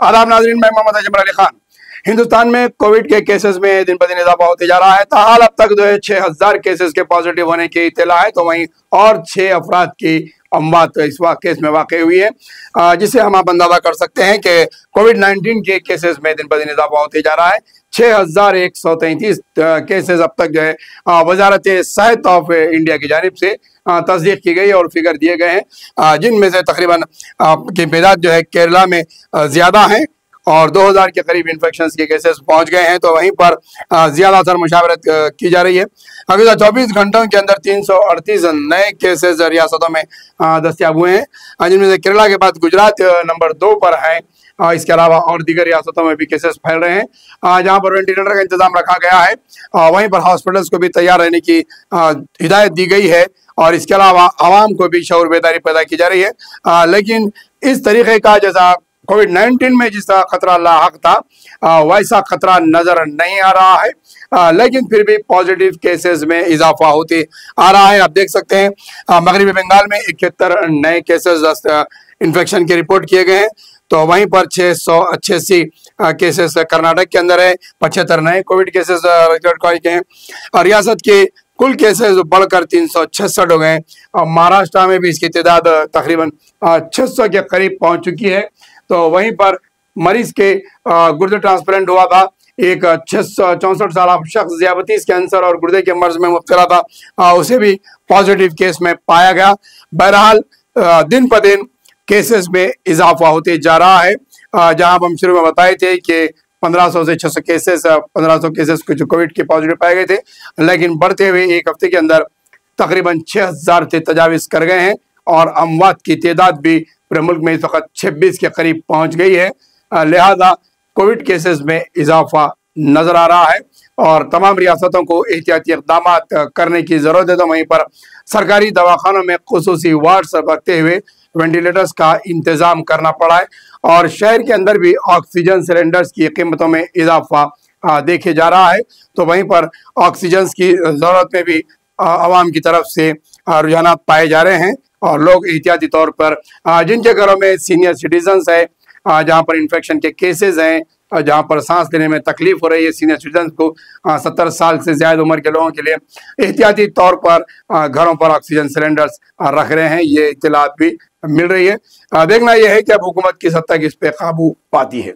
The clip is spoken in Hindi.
आदाब नाज़रीन, मैं मोहम्मद अजमल अली खान। हिंदुस्तान में कोविड के केसेस में दिन ब दिन इजाफा होते जा रहा है। ताहाल अब तक जो है 6000 केसेस के पॉजिटिव होने की इत्तला है, तो वहीं और 6 अफराद की अमवात इस केस में वाक़ई हुई है, जिससे हम आप अंदाजा कर सकते हैं कि कोविड-19 के केसेस में दिन ब दिन इजाफा होते जा रहा है। 6133 केसेस अब तक जो है वजारत सेहत ऑफ इंडिया की जानिब से तस्दीक की गई और फिगर दिए गए हैं, जिनमें से तकरीबन की तादाद जो है केरला में ज़्यादा है और 2000 के करीब इन्फेक्शन के केसेस पहुंच गए हैं। तो वहीं पर ज़्यादातर मुशावरत की जा रही है। अगले 24 घंटों के अंदर 338 नए केसेस रियासतों में दस्तियाब हुए हैं, जिनमें से केरला के बाद गुजरात नंबर 2 पर है। इसके अलावा और दीगर रियासतों में भी केसेस फैल रहे हैं, जहां पर वेंटिलेटर का इंतजाम रखा गया है। वहीं पर हॉस्पिटल्स को भी तैयार रहने की हिदायत दी गई है और इसके अलावा आवाम को भी शऊर बेदारी पैदा की जा रही है। लेकिन इस तरीके का जैसा कोविड-19 में जिसका खतरा लाहक था, वैसा खतरा नजर नहीं आ रहा है। लेकिन फिर भी पॉजिटिव केसेस में इजाफा होते आ रहा है। आप देख सकते हैं मगरबी बंगाल में 71 नए केसेस इन्फेक्शन के रिपोर्ट किए गए हैं, तो वहीं पर 688 केसेस कर्नाटक के अंदर है। 75 नए कोविड केसेस रिकॉर्ड किए गए हैं। रियासत के कुल केसेस बढ़कर 366 हो गए। महाराष्ट्र में भी इसकी तादाद तकरीबन 600 के करीब पहुंच चुकी है। तो वहीं पर मरीज के गुर्दे ट्रांसप्लांट हुआ था, एक 64 साल शख्स ज़ियाबतीस कैंसर और गुर्दे के मर्ज में मुब्तला था, उसे भी पॉजिटिव केस में पाया गया। बहरहाल दिन ब दिन केसेस में इजाफा होते जा रहा है। जहां हम शुरू में बताए थे कि 1500 से 600 केसेस 1500 केसेस कुछ कोविड के पॉजिटिव पाए गए थे, लेकिन बढ़ते हुए एक हफ्ते के अंदर तकरीबन 6000 से तजाविज़ कर गए हैं और अमवात की तादाद भी पूरे मुल्क में इस वक्त 26 के करीब पहुंच गई है। लिहाजा कोविड केसेस में इजाफा नजर आ रहा है और तमाम रियासतों को एहतियाती इक़दाम करने की ज़रूरत है। तो वहीं पर सरकारी दवाखानों में खुसूसी वार्ड्स रखते हुए वेंटिलेटर्स का इंतज़ाम करना पड़ा है और शहर के अंदर भी ऑक्सीजन सिलेंडर्स की कीमतों में इजाफा देखे जा रहा है। तो वहीं पर ऑक्सीजन की ज़रूरत में भी आवाम की तरफ से रुझानात पाए जा रहे हैं और लोग एहतियाती तौर पर जिनके घरों में सीनियर सिटीजन्स है, जहाँ पर इन्फेक्शन के केसेस हैं, जहाँ पर सांस लेने में तकलीफ हो रही है सीनियर सिटीजन को, 70 साल से ज़्यादा उम्र के लोगों के लिए एहतियाती तौर पर घरों पर ऑक्सीजन सिलेंडर्स रख रहे हैं। ये इत्तलात भी मिल रही है। देखना यह है कि अब हुकूमत किस हद तक इस पे काबू पाती है।